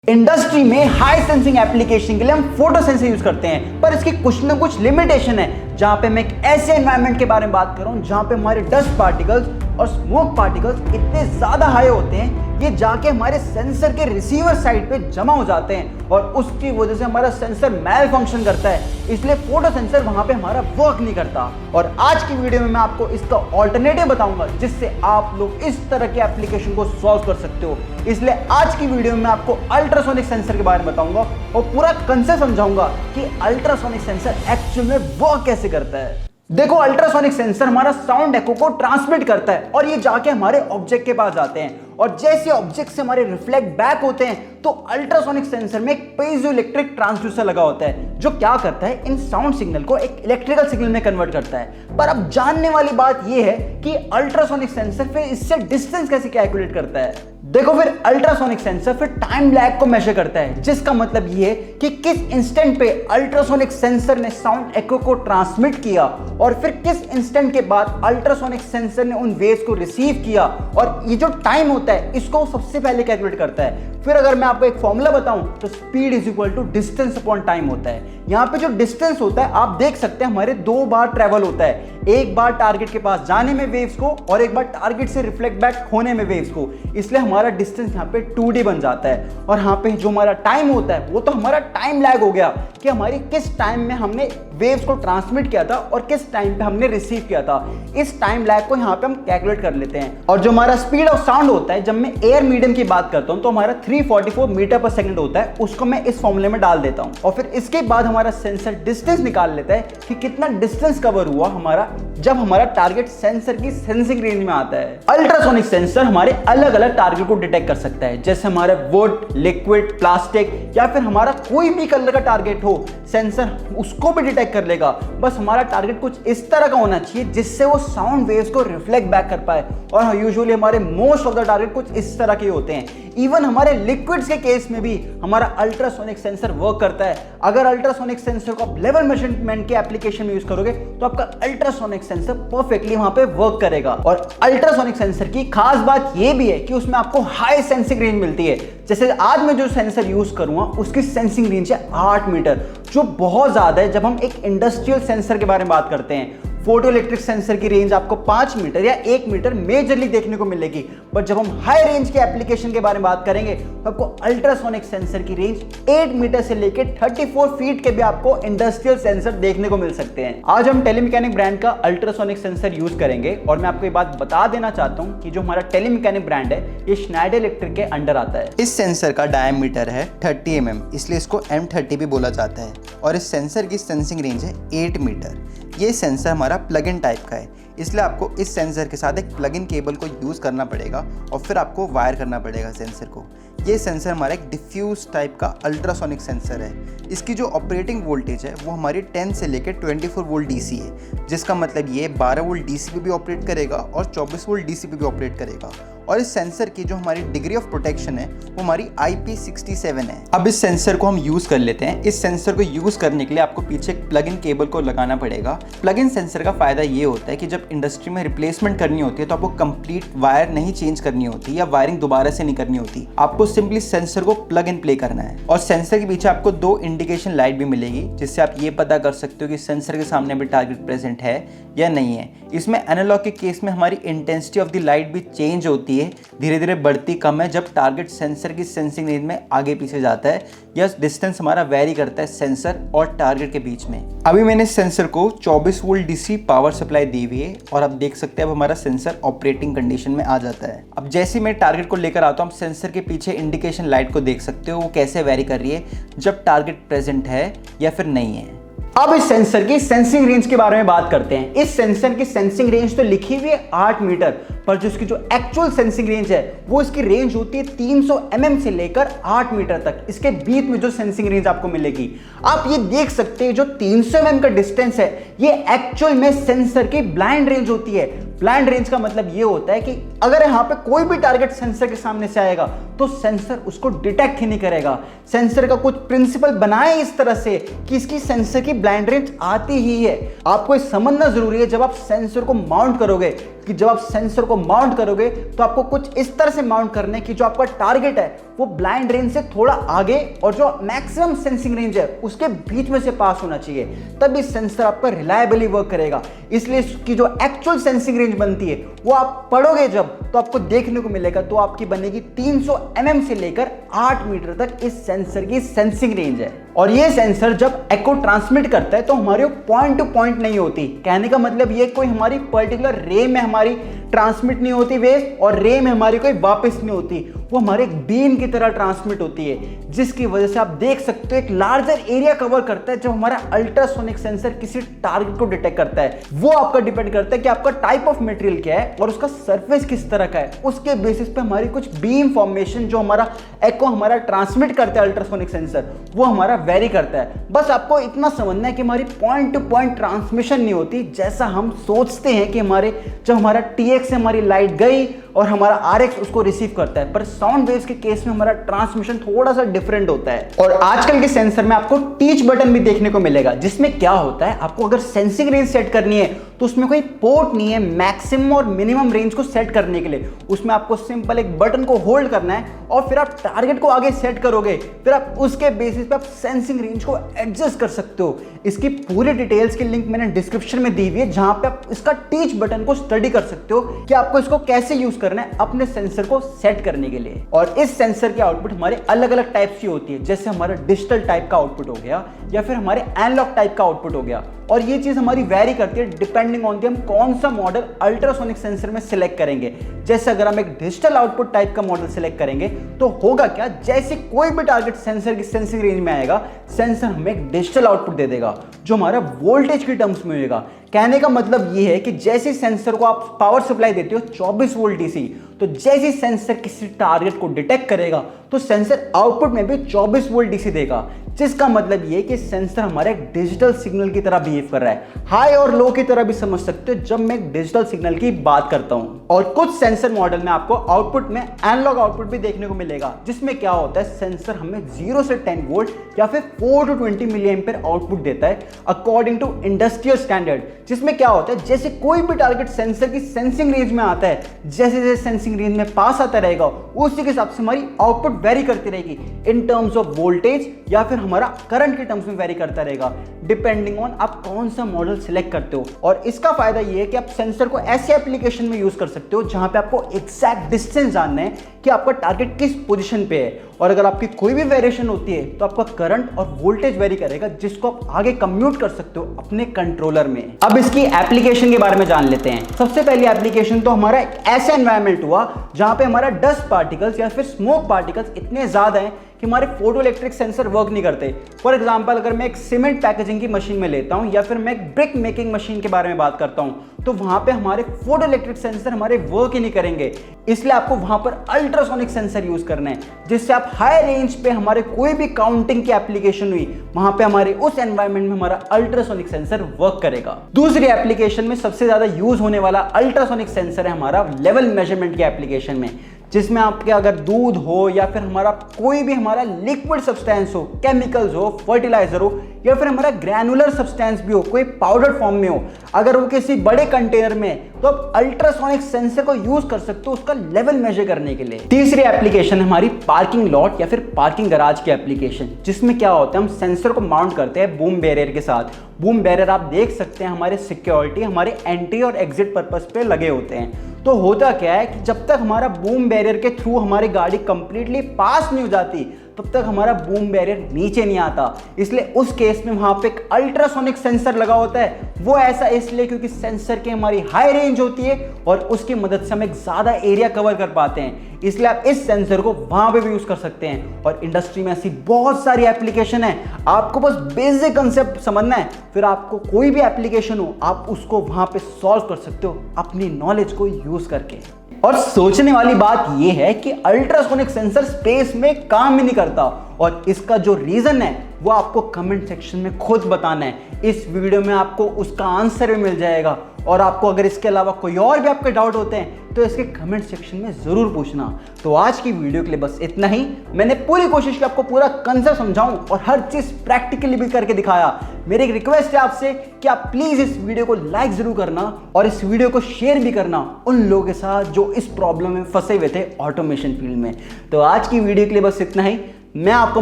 Industry में high sensing application के लिए हम फोटो सेंसर यूज करते हैं, पर इसकी कुछ ना कुछ लिमिटेशन है। जहां पे मैं एक ऐसे एनवायरनमेंट के बारे में बात कर रहा हूं जहां पे हमारे डस्ट पार्टिकल्स और स्मोक पार्टिकल्स इतने ज्यादा हाई होते हैं, ये जाके हमारे सेंसर के रिसीवर साइड पे जमा हो जाते हैं और उसकी वजह से हमारा सेंसर मैल फंक्शन करता है। इसलिए फोटो सेंसर वहां पे हमारा वर्क नहीं करता। और आज की वीडियो में मैं आपको इसका ऑल्टरनेटिव बताऊंगा जिससे आप लोग इस तरह के एप्लीकेशन को सॉल्व कर सकते हो। इसलिए आज की वीडियो में मैं आपको अल्ट्रासोनिक सेंसर के बारे में बताऊंगा और पूरा कंसेप्ट समझाऊंगा कि अल्ट्रासोनिक सेंसर एक्चुअल में वर्क कैसे करता है। देखो, अल्ट्रासोनिक सेंसर हमारा साउंड एको को ट्रांसमिट करता है और ये जाके हमारे ऑब्जेक्ट के पास जाते हैं और जैसे ऑब्जेक्ट से हमारे रिफ्लेक्ट बैक होते हैं तो अल्ट्रासोनिक सेंसर में एक पीजो इलेक्ट्रिक ट्रांसड्यूसर लगा होता है जो क्या करता है, इन साउंड सिग्नल को एक इलेक्ट्रिकल सिग्नल में कन्वर्ट करता है। पर अब जानने वाली बात यह है कि अल्ट्रासोनिक सेंसर फिर इससे डिस्टेंस कैसे कैलकुलेट करता है। देखो, फिर अल्ट्रासोनिक सेंसर फिर टाइम लैग को मेजर करता है, जिसका मतलब ये है कि किस इंस्टेंट पे अल्ट्रासोनिक सेंसर ने साउंड एको को ट्रांसमिट किया और फिर किस इंस्टेंट के बाद अल्ट्रासोनिक सेंसर ने उन वेव्स को रिसीव किया, और ये जो टाइम होता है इसको सबसे पहले कैलकुलेट करता है। फिर अगर मैं आपको एक फॉर्मूला बताऊं तो speed is equal to distance upon time होता है। यहां पे जो डिस्टेंस होता है आप देख सकते हैं हमारे दो बार ट्रेवल होता है, एक बार टारगेट के पास जाने में वेव्स को और एक बार टारगेट से रिफ्लेक्ट बैक होने में वेव्स को, इसलिए हमारा डिस्टेंस यहाँ पे 2d बन जाता है। और यहाँ पे जो हमारा टाइम होता है वो तो हमारा टाइम लैग हो गया कि हमारी किस टाइम में हमने वेव्स को ट्रांसमिट किया था और किस टाइम पे हमने रिसीव किया था। इस टाइम लैग को यहाँ पे हम कैलकुलेट कर लेते हैं। और जो हमारा स्पीड ऑफ साउंड होता है, जब मैं एयर मीडियम की बात करता हूँ तो हमारा 344 मीटर पर सेकंड होता है, उसको मैं इस फॉर्मूले में डाल देता हूँ और फिर इसके बाद हमारा सेंसर डिस्टेंस निकाल लेता है कि कितना डिस्टेंस कवर हुआ हमारा जब हमारा टारगेट सेंसर की सेंसिंग रेंज में आता है। अल्ट्रासोनिक सेंसर हमारे अलग अलग टारगेट को डिटेक्ट कर सकता है, जैसे हमारे वुड, लिक्विड, प्लास्टिक या फिर हमारा कोई भी कलर का टारगेट हो, सेंसर उसको भी डिटेक्ट कर लेगा। बस हमारा टारगेट कुछ इस तरह का होना चाहिए जिससे वो साउंड वेव्स को रिफ्लेक्ट बैक कर पाए। और यूजुअली हमारे मोस्ट ऑफ द टारगेट कुछ इस तरह के होते हैं। इवन हमारे लिक्विड्स के केस में भी हमारा अल्ट्रासोनिक सेंसर वर्क करता है। अगर अल्ट्रासोनिक सेंसर को आप लेवल मेजरमेंट के एप्लीकेशन में यूज करोगे तो आपका अल्ट्रासोनिक सेंसर परफेक्टली वहां पे वर्क करेगा। और अल्ट्रासोनिक सेंसर की खास बात यह भी है कि उसमें आपको हाई सेंसिंग रेंज मिलती है। जैसे आज मैं जो सेंसर यूज करूंगा उसकी सेंसिंग रेंज है 8 मीटर, जो बहुत ज्यादा है जब हम एक इंडस्ट्रियल सेंसर के बारे में बात करते हैं। फोटो इलेक्ट्रिक सेंसर की रेंज आपको 5 मीटर या 1 मीटर मेजरली देखने को मिलेगी, बट जब हम हाई रेंज के एप्लीकेशन के बारे में बात करेंगे तो आपको अल्ट्रासोनिक सेंसर की रेंज 8 मीटर से लेकर 34 फीट के भी आपको इंडस्ट्रियल सेंसर देखने को मिल सकते हैं। आज हम टेलीमैकेनिक ब्रांड का अल्ट्रासोनिक सेंसर यूज करेंगे और मैं आपको ये बात बता देना चाहता हूँ कि जो हमारा टेलीमैकेनिक ब्रांड है ये स्नाइडर इलेक्ट्रिक के अंडर आता है। इस सेंसर का डायमीटर है 30 mm, इसलिए इसको M30 भी बोला जाता है और इस सेंसर की सेंसिंग रेंज है 8 मीटर। ये सेंसर हमारा प्लग इन टाइप का है, इसलिए आपको इस सेंसर के साथ एक प्लग इन केबल को यूज़ करना पड़ेगा और फिर आपको वायर करना पड़ेगा सेंसर को। ये सेंसर हमारा एक डिफ्यूज टाइप का अल्ट्रासोनिक सेंसर है। इसकी जो ऑपरेटिंग वोल्टेज है वो हमारी 10 से लेकर 24 वोल्ट DC है, जिसका मतलब ये 12 वोल्ट DC पे भी ऑपरेट करेगा और 24 वोल्ट DC पे भी ऑपरेट करेगा। और इस सेंसर की जो हमारी डिग्री ऑफ प्रोटेक्शन है वो हमारी IP67 है। अब इस सेंसर को हम यूज़ कर लेते हैं। इस सेंसर को यूज़ करने के लिए आपको पीछे एक प्लग इन केबल को लगाना पड़ेगा। प्लग इन सेंसर का फ़ायदा ये होता है कि जब इंडस्ट्री में रिप्लेसमेंट करनी होती है तो आपको कंप्लीट वायर नहीं चेंज करनी होती या वायरिंग दोबारा से नहीं करनी होती, आपको सिंपली सेंसर को प्लग इन प्ले करना है। और सेंसर के पीछे आपको 2 इंडिकेशन लाइट भी मिलेगी जिससे आप ये पता कर सकते हो कि सेंसर के सामने भी टारगेट प्रेजेंट है या नहीं है। इसमें एनालॉग के केस में हमारी इंटेंसिटी ऑफ द लाइट भी चेंज होती है, धीरे धीरे बढ़ती कम है जब टारगेट सेंसर की सेंसिंग रेंज में आगे पीछे जाता है या डिस्टेंस हमारा वेरी करता है सेंसर और टारगेट के बीच में। अभी मैंने सेंसर को 24 वोल्ट DC पावर सप्लाई दी हुई है और आप देख सकते हैं अब हमारा सेंसर ऑपरेटिंग कंडीशन में आ जाता है। अब जैसे मैं टारगेट को लेकर आता हूँ, सेंसर के पीछे इंडिकेशन लाइट को देख सकते हो वो कैसे वेरी कर रही है जब टारगेट प्रेजेंट है या फिर नहीं है। अब इस सेंसर की सेंसिंग रेंज के बारे में बात करते हैं। इस सेंसर की सेंसिंग रेंज तो लिखी हुई है 8 मीटर, पर जो इसकी जो एक्चुअल सेंसिंग रेंज है वो इसकी रेंज होती है 300 mm से लेकर 8 मीटर तक। इसके बीच में जो सेंसिंग रेंज आपको मिलेगी, आप ये देख सकते हैं जो 300 mm का डिस्टेंस है ये एक्चुअल में सेंसर की ब्लाइंड रेंज होती है। ब्लाइंड रेंज का मतलब ये होता है कि अगर यहाँ पे कोई भी टारगेट सेंसर के सामने से आएगा तो सेंसर उसको डिटेक्ट ही नहीं करेगा। सेंसर का कुछ प्रिंसिपल बनाए इस तरह से कि इसकी सेंसर की ब्लाइंड रेंज आती ही है। आपको ये समझना जरूरी है जब आप सेंसर को माउंट करोगे कि जब आप सेंसर को माउंट करोगे तो आपको कुछ इस तरह से माउंट करना है कि जो आपका टारगेट है वो ब्लाइंड रेंज से थोड़ा आगे और जो मैक्सिमम सेंसिंग रेंज है उसके बीच में से पास होना चाहिए, तभी सेंसर आपका रिलायबली वर्क करेगा। इसलिए इसकी जो एक्चुअल सेंसिंग रेंज बनती है वो आप पढ़ोगे जब तो आपको देखने को मिलेगा, तो आपकी बनेगी 300 mm से लेकर 8 मीटर तक इस सेंसर की सेंसिंग रेंज है। और ये सेंसर जब एको ट्रांसमिट करता है तो हमारे पॉइंट टू पॉइंट नहीं होती। कहने का मतलब ये कोई हमारी पर्टिकुलर रे में हमारी ट्रांसमिट नहीं होती वेव और रे में हमारी कोई वापस नहीं होती, वो हमारे एक बीम की तरह ट्रांसमिट होती है, जिसकी वजह से आप देख सकते हो एक लार्जर एरिया कवर करता है। जब हमारा अल्ट्रासोनिक सेंसर किसी टारगेट को डिटेक्ट करता है वो आपका डिपेंड करता है कि आपका टाइप ऑफ मटेरियल क्या है और उसका सरफेस किस तरह का है। उसके बेसिस पे हमारी कुछ बीम फॉर्मेशन जो हमारा एको हमारा ट्रांसमिट करता है अल्ट्रासोनिक सेंसर वो हमारा वेरी करता है। बस आपको इतना समझना है कि हमारी पॉइंट टू पॉइंट ट्रांसमिशन नहीं होती जैसा हम सोचते हैं कि हमारे जब हमारा TX से हमारी लाइट गई और हमारा RX उसको रिसीव करता है, पर साउंड वेव्स के केस में हमारा ट्रांसमिशन थोड़ा सा डिफरेंट होता है। और आजकल के सेंसर में आपको टीच बटन भी देखने को मिलेगा, जिसमें क्या होता है आपको अगर सेंसिंग रेंज सेट करनी है तो उसमें कोई पोर्ट नहीं है मैक्सिमम और मिनिमम रेंज को सेट करने के लिए। उसमें आपको सिंपल एक बटन को होल्ड करना है और फिर आप टारगेट को आगे सेट करोगे, फिर आप उसके बेसिस पे आप सेंसिंग रेंज को एडजस्ट कर सकते हो। इसकी पूरी डिटेल्स की लिंक मैंने डिस्क्रिप्शन में दी हुई है, जहां पे आप इसका टीच बटन को स्टडी कर सकते हो कि आपको इसको कैसे यूज करना है अपने सेंसर को सेट करने के लिए। और इस सेंसर की आउटपुट हमारे अलग अलग टाइप्स की होती है, जैसे हमारा डिजिटल टाइप का आउटपुट हो गया या फिर हमारे एनालॉग टाइप का आउटपुट हो गया। और ये चीज हमारी वेरी करती है डिपेंडिंग ऑन हम कौन सा मॉडल अल्ट्रासोनिक सेंसर में सिलेक्ट करेंगे। जैसे अगर हम एक डिजिटल आउटपुट टाइप का मॉडल सिलेक्ट करेंगे तो होगा क्या, जैसे कोई भी टारगेट सेंसर की सेंसिंग रेंज में आएगा सेंसर हमें एक डिजिटल आउटपुट दे देगा जो हमारा वोल्टेज की टर्म्स में होगा। कहने का मतलब ये है कि जैसे सेंसर को आप पावर सप्लाई देते हो 24 वोल्ट DC, तो जैसे सेंसर किसी टारगेट को डिटेक्ट करेगा तो सेंसर आउटपुट में भी 24 वोल्ट DC देगा, जिसका मतलब ये कि सेंसर हमारे एक डिजिटल सिग्नल की तरह बिहेव कर रहा है। हाई और लो की तरह भी समझ सकते हो जब मैं एक डिजिटल सिग्नल की बात करता हूं। और कुछ सेंसर मॉडल में आपको आउटपुट में एनालॉग आउटपुट भी देखने को मिलेगा, जिसमें क्या होता है सेंसर हमें 0 से 10 वोल्ट या फिर 4 to 20 मिली एम्पीयर आउटपुट देता है अकॉर्डिंग टू इंडस्ट्रियल स्टैंडर्ड। जिसमें क्या होता है जैसे कोई भी टारगेट सेंसर की सेंसिंग रेंज में आता है, जैसे जैसे सेंसिंग रेंज में पास आता रहेगा उसी के हिसाब से हमारी आउटपुट वेरी करती रहेगी इन टर्म्स ऑफ वोल्टेज या फिर हमारा करंट के टर्म्स में वेरी करता रहेगा डिपेंडिंग ऑन आप कौन सा मॉडल सिलेक्ट करते हो। और इसका फायदा ये है कि आप सेंसर को ऐसे एप्लीकेशन में यूज कर सकते हो जहां पे आपको एग्जैक्ट डिस्टेंस जानना है कि आपका टारगेट किस पोजीशन पे है, और अगर आपकी कोई भी वेरिएशन होती है तो आपका करंट और वोल्टेज वेरी करेगा, जिसको आप आगे कम्यूट कर सकते हो अपने कंट्रोलर में। अब इसकी एप्लीकेशन के बारे में जान लेते हैं। सबसे पहली एप्लीकेशन तो हमारा एक ऐसा एनवायरनमेंट हुआ जहां पे हमारा डस्ट पार्टिकल्स या फिर स्मोक पार्टिकल्स इतने ज्यादा हैं कि हमारे फोटो इलेक्ट्रिक सेंसर वर्क नहीं करते। फॉर एग्जांपल अगर मैं एक सीमेंट पैकेजिंग की मशीन में लेता हूं या फिर मैं एक ब्रिक मेकिंग मशीन के बारे में बात करता हूं तो वहां पे हमारे फोटो इलेक्ट्रिक सेंसर हमारे वर्क ही नहीं करेंगे। इसलिए आपको वहां पर अल्ट्रासोनिक सेंसर यूज करना है, जिससे आप हाई रेंज पे हमारे कोई भी काउंटिंग की एप्लीकेशन हुई वहां पे हमारे उस एनवायरनमेंट में हमारा अल्ट्रासोनिक सेंसर वर्क करेगा। दूसरी एप्लीकेशन में सबसे ज्यादा यूज होने वाला अल्ट्रासोनिक सेंसर है हमारा लेवल मेजरमेंट के एप्लीकेशन में, जिसमें आपके अगर दूध हो या फिर हमारा कोई भी हमारा लिक्विड सब्सटेंस हो, केमिकल्स हो, फर्टिलाइजर हो या फिर हमारा ग्रैनुलर सब्सटेंस भी हो, कोई पाउडर फॉर्म में हो, अगर वो किसी बड़े कंटेनर में तो आप अल्ट्रासोनिक सेंसर को यूज कर सकते हो उसका लेवल मेजर करने के लिए। तीसरी एप्लीकेशन है हमारी पार्किंग लॉट या फिर पार्किंग गराज की एप्लीकेशन, जिसमें क्या होता है हम सेंसर को माउंट करते हैं बूम बैरियर के साथ। बूम बैरियर आप देख सकते हैं हमारे सिक्योरिटी, हमारे एंट्री और एग्जिट पर्पस पे लगे होते हैं। तो होता क्या है कि जब तक हमारा बूम बैरियर के थ्रू हमारी गाड़ी कंप्लीटली पास नहीं हो जाती तब तक हमारा बूम बैरियर नीचे नहीं आता। इसलिए उस केस में वहां पे एक अल्ट्रासोनिक सेंसर लगा होता है। वो ऐसा इसलिए क्योंकि सेंसर की हमारी हाई रेंज होती है और उसकी मदद से हम एक ज्यादा एरिया कवर कर पाते हैं। इसलिए आप इस सेंसर को वहां पे भी यूज कर सकते हैं। और इंडस्ट्री में ऐसी बहुत सारी एप्लीकेशन है, आपको बस बेसिक कंसेप्ट समझना है, फिर आपको कोई भी एप्लीकेशन हो आप उसको वहां पे सॉल्व कर सकते हो अपनी नॉलेज को यूज करके। और सोचने वाली बात यह है कि अल्ट्रासोनिक सेंसर स्पेस में काम ही नहीं करता और इसका जो रीज़न है वो आपको कमेंट सेक्शन में खुद बताना है। इस वीडियो में आपको उसका आंसर भी मिल जाएगा और आपको अगर इसके अलावा कोई और भी आपके डाउट होते हैं तो इसके कमेंट सेक्शन में ज़रूर पूछना। तो आज की वीडियो के लिए बस इतना ही। मैंने पूरी कोशिश की आपको पूरा कंसेप्ट समझाऊं और हर चीज़ प्रैक्टिकली भी करके दिखाया। मेरी एक रिक्वेस्ट है आपसे कि आप प्लीज़ इस वीडियो को लाइक ज़रूर करना और इस वीडियो को शेयर भी करना उन लोगों के साथ जो इस प्रॉब्लम में फंसे हुए थे ऑटोमेशन फील्ड में। तो आज की वीडियो के लिए बस इतना ही। मैं आपको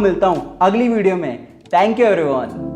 मिलता हूं अगली वीडियो में। Thank you everyone.